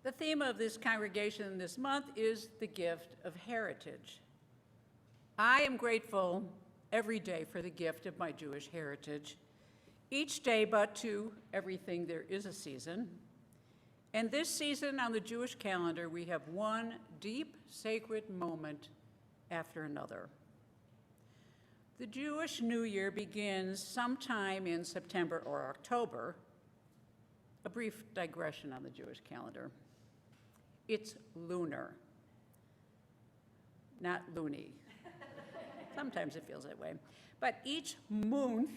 The theme of this congregation this month is the gift of heritage. I am grateful every day for the gift of my Jewish heritage. Each day but to everything there is a season. And this season on the Jewish calendar, we have one deep, sacred moment after another. The Jewish New Year begins sometime in September or October. A brief digression on the Jewish calendar. It's lunar, not loony. Sometimes it feels that way. But each month,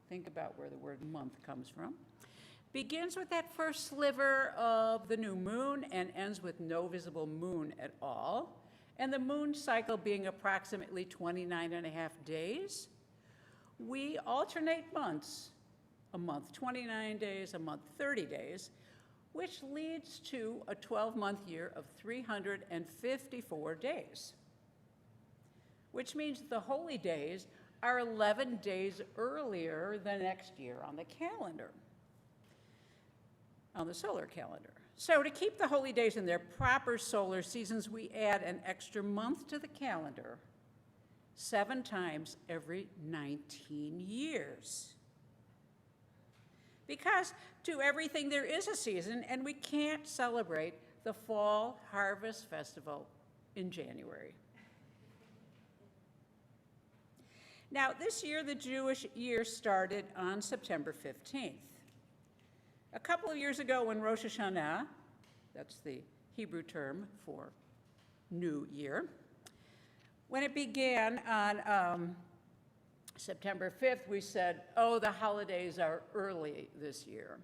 think about where the word month comes from, begins with that first sliver of the new moon and ends with no visible moon at all, and the moon cycle being approximately 29 and a half days. We alternate months, a month 29 days, a month 30 days, which leads to a 12-month year of 354 days, which means the holy days are 11 days earlier than next year on the calendar, on the solar calendar. So to keep the holy days in their proper solar seasons, we add an extra month to the calendar 7 times every 19 years. Because to everything there is a season, and we can't celebrate the Fall Harvest Festival in January. Now, this year, the Jewish year started on September 15th. A couple of years ago when Rosh Hashanah, that's the Hebrew term for New Year, when it began on September 5th, we said, oh, the holidays are early this year.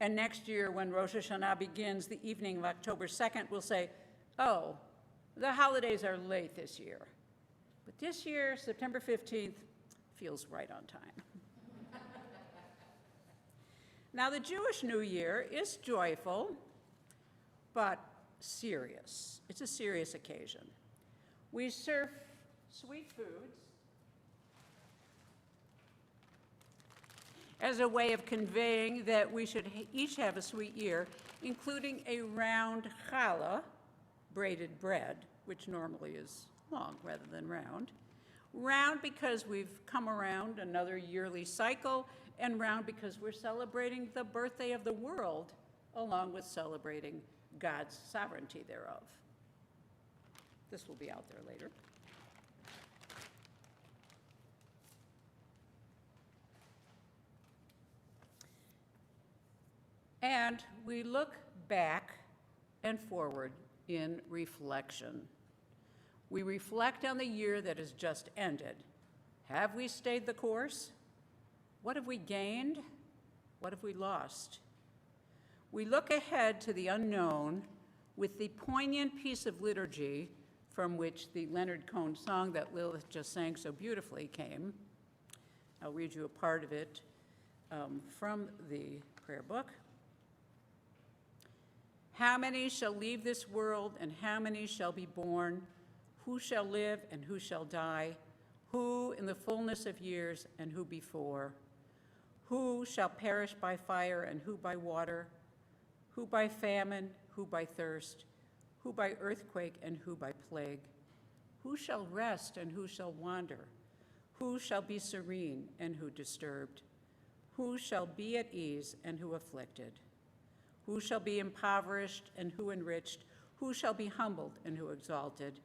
And next year, when Rosh Hashanah begins the evening of October 2nd, we'll say, oh, the holidays are late this year. But this year, September 15th, feels right on time. Now, the Jewish New Year is joyful, but serious. It's a serious occasion. We serve sweet foods as a way of conveying that we should each have a sweet year, including a round challah, braided bread, which normally is long rather than round. Round because we've come around another yearly cycle, and round because we're celebrating the birthday of the world, along with celebrating God's sovereignty thereof. This will be out there later. And we look back and forward in reflection. We reflect on the year that has just ended. Have we stayed the course? What have we gained? What have we lost? We look ahead to the unknown with the poignant piece of liturgy from which the Leonard Cohen song that Lilith just sang so beautifully came. I'll read you a part of it from the prayer book. How many shall leave this world, and how many shall be born? Who shall live, and who shall die? Who in the fullness of years, and who before? Who shall perish by fire, and who by water? Who by famine, who by thirst? Who by earthquake, and who by plague? Who shall rest, and who shall wander? Who shall be serene, and who disturbed? Who shall be at ease, and who afflicted? Who shall be impoverished, and who enriched? Who shall be humbled, and who exalted?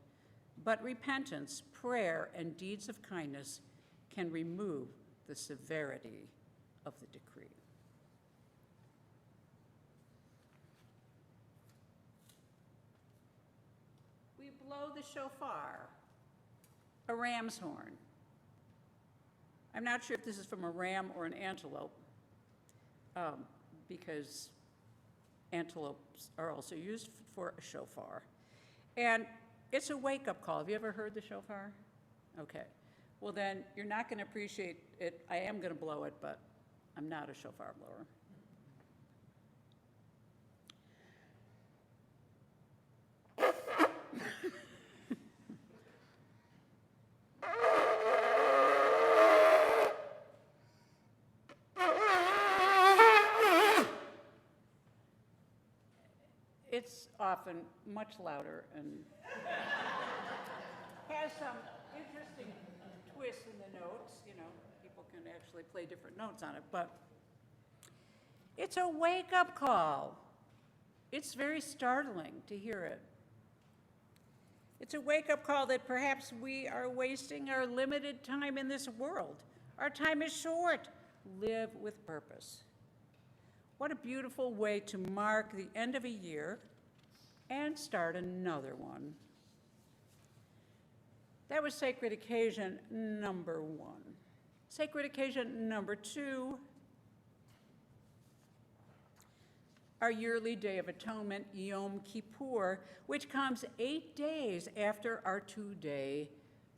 But repentance, prayer, and deeds of kindness can remove the severity of the decree. We blow the shofar, a ram's horn. I'm not sure if this is from a ram or an antelope, because antelopes are also used for a shofar. And it's a wake-up call. Have you ever heard the shofar? Okay. Well, then you're not going to appreciate it. I am going to blow it, but I'm not a shofar blower. It's often much louder and has some interesting twists in the notes. You know, people can actually play different notes on it, but it's a wake-up call. It's very startling to hear it. It's a wake-up call that perhaps we are wasting our limited time in this world. Our time is short. Live with purpose. What a beautiful way to mark the end of a year and start another one. That was sacred occasion number 1. Sacred occasion number 2, our yearly Day of Atonement, Yom Kippur, which comes 8 days after our 2-day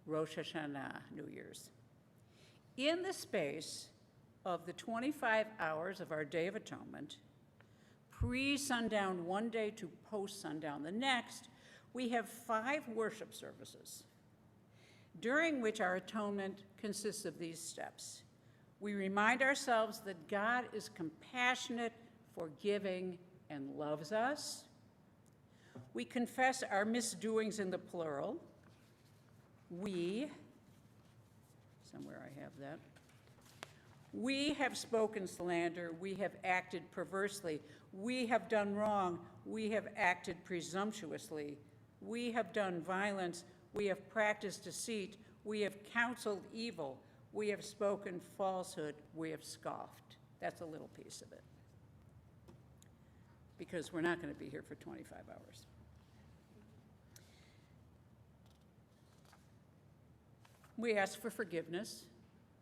Rosh Hashanah, New Year's. In the space of the 25 hours of our Day of Atonement, pre-sundown one day to post-sundown the next, we have 5 worship services, during which our atonement consists of these steps. We remind ourselves that God is compassionate, forgiving, and loves us. We confess our misdoings in the plural. We, somewhere I have that. We have spoken slander. We have acted perversely. We have done wrong. We have acted presumptuously. We have done violence. We have practiced deceit. We have counseled evil. We have spoken falsehood. We have scoffed. That's a little piece of it, because we're not going to be here for 25 hours. We ask for forgiveness.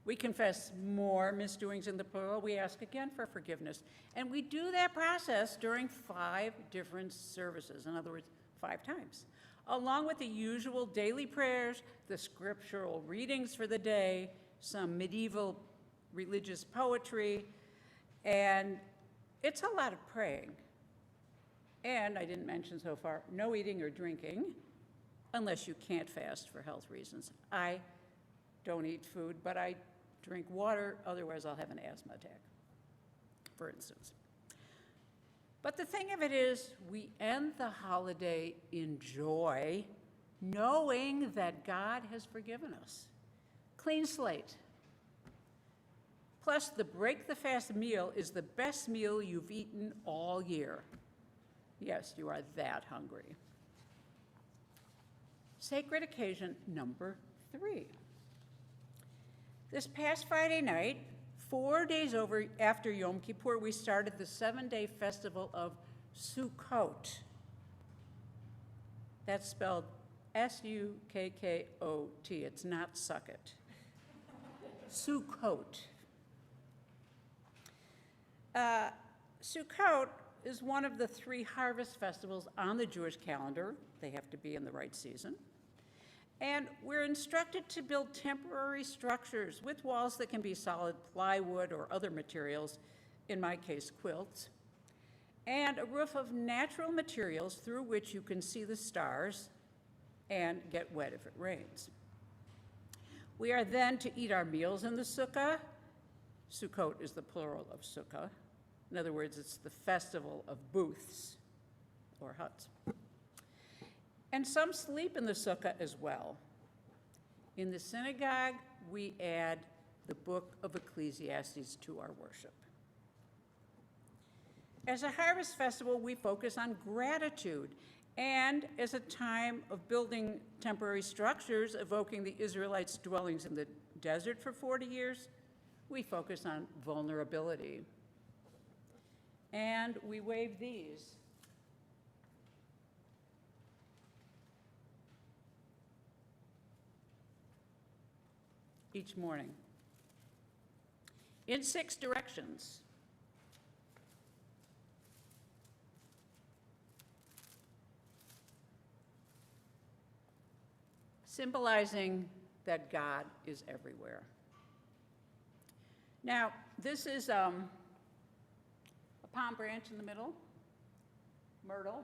We confess more misdoings in the plural. We ask again for forgiveness. And we do that process during 5 different services, in other words, 5 times, along with the usual daily prayers, the scriptural readings for the day, some medieval religious poetry, and it's a lot of praying. And I didn't mention so far, no eating or drinking, unless you can't fast for health reasons. I don't eat food, but I drink water, otherwise I'll have an asthma attack, for instance. But the thing of it is, we end the holiday in joy, knowing that God has forgiven us. Clean slate. Plus, the break the fast meal is the best meal you've eaten all year. Yes, you are that hungry. Sacred occasion number 3. This past Friday night, 4 days after Yom Kippur, we started the 7-day festival of Sukkot. That's spelled S-U-K-K-O-T. It's not suck it. Sukkot. Sukkot is one of the 3 harvest festivals on the Jewish calendar. They have to be in the right season. And we're instructed to build temporary structures with walls that can be solid plywood or other materials, in my case, quilts, and a roof of natural materials through which you can see the stars and get wet if it rains. We are then to eat our meals in the sukkah. Sukkot is the plural of sukkah. In other words, it's the festival of booths or huts. And some sleep in the sukkah as well. In the synagogue, we add the book of Ecclesiastes to our worship. As a harvest festival, we focus on gratitude, and as a time of building temporary structures evoking the Israelites' dwellings in the desert for 40 years, we focus on vulnerability. And we wave these. Each morning, in 6 directions. Symbolizing that God is everywhere. Now, this is a palm branch in the middle, myrtle,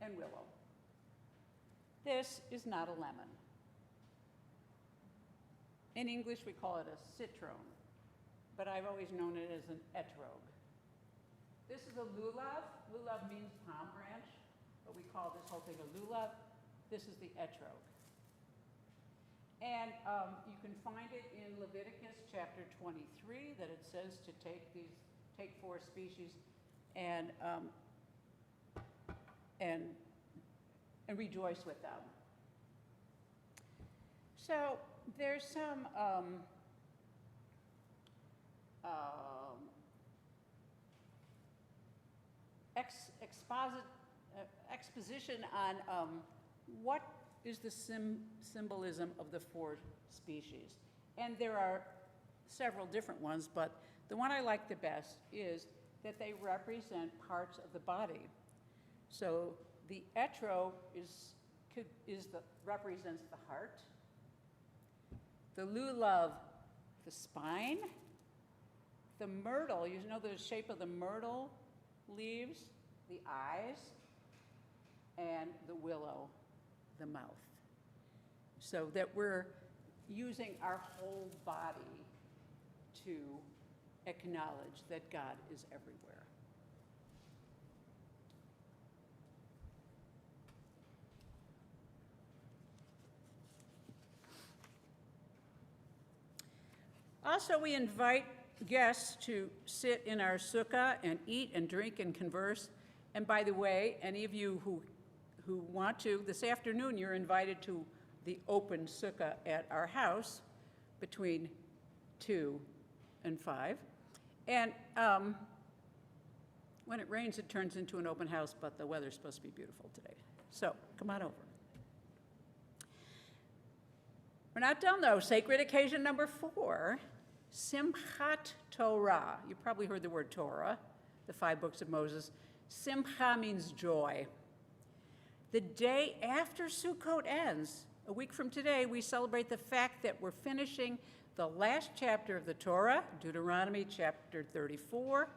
and willow. This is not a lemon. In English, we call it a citron, but I've always known it as an etrog. This is a lulav. Lulav means palm branch, we call this whole thing a lulav. This is the etrog. And you can find it in Leviticus chapter 23 that it says to take 4 species and rejoice with them. So there's some exposition on what is the symbolism of the 4 species. And there are several different ones, but the one I like the best is that they represent parts of the body. So the etrog represents the heart, the lulav, the spine, the myrtle, you know the shape of the myrtle leaves, the eyes, and the willow, the mouth. So that we're using our whole body to acknowledge that God is everywhere. Also, we invite guests to sit in our sukkah and eat and drink and converse. And by the way, any of you who want to, this afternoon you're invited to the open sukkah at our house between 2 and 5. And when it rains, it turns into an open house, but the weather's supposed to be beautiful today. So come on over. We're not done though. Sacred occasion number 4, Simchat Torah. You probably heard the word Torah, the 5 books of Moses. Simcha means joy. The day after Sukkot ends, a week from today, we celebrate the fact that we're finishing the last chapter of the Torah, Deuteronomy chapter 34.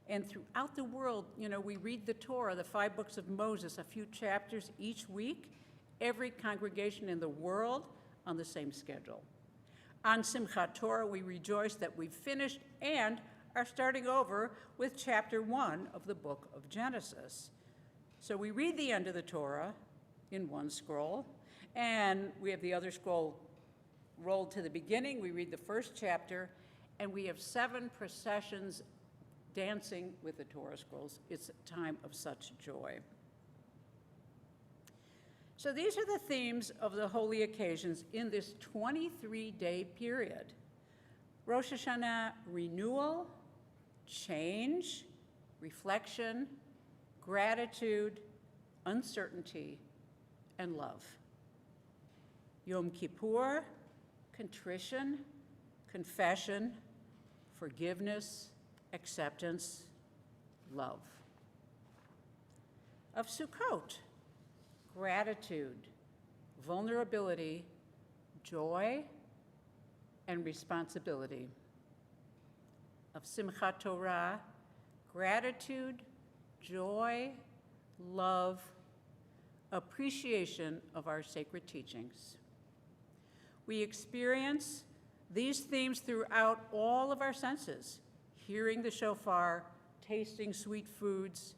And throughout the world, you know, we read the Torah, the 5 books of Moses, a few chapters each week, every congregation in the world on the same schedule. On Simchat Torah, we rejoice that we've finished and are starting over with chapter 1 of the book of Genesis. So we read the end of the Torah in one scroll, and we have the other scroll rolled to the beginning. We read the first chapter, and we have 7 processions dancing with the Torah scrolls. It's a time of such joy. So these are the themes of the holy occasions in this 23-day period. Rosh Hashanah, renewal, change, reflection, gratitude, uncertainty, and love. Yom Kippur, contrition, confession, forgiveness, acceptance, love. Of Sukkot, gratitude, vulnerability, joy, and responsibility. Of Simchat Torah, gratitude, joy, love, appreciation of our sacred teachings. We experience these themes throughout all of our senses, hearing the shofar, tasting sweet foods,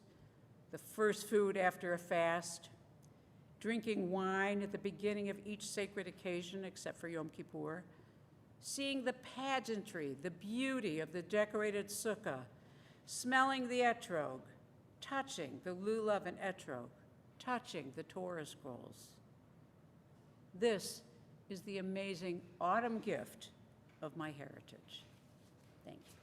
the first food after a fast, drinking wine at the beginning of each sacred occasion except for Yom Kippur, seeing the pageantry, the beauty of the decorated sukkah, smelling the etrog, touching the lulav and etrog, touching the Torah scrolls. This is the amazing autumn gift of my heritage. Thank you.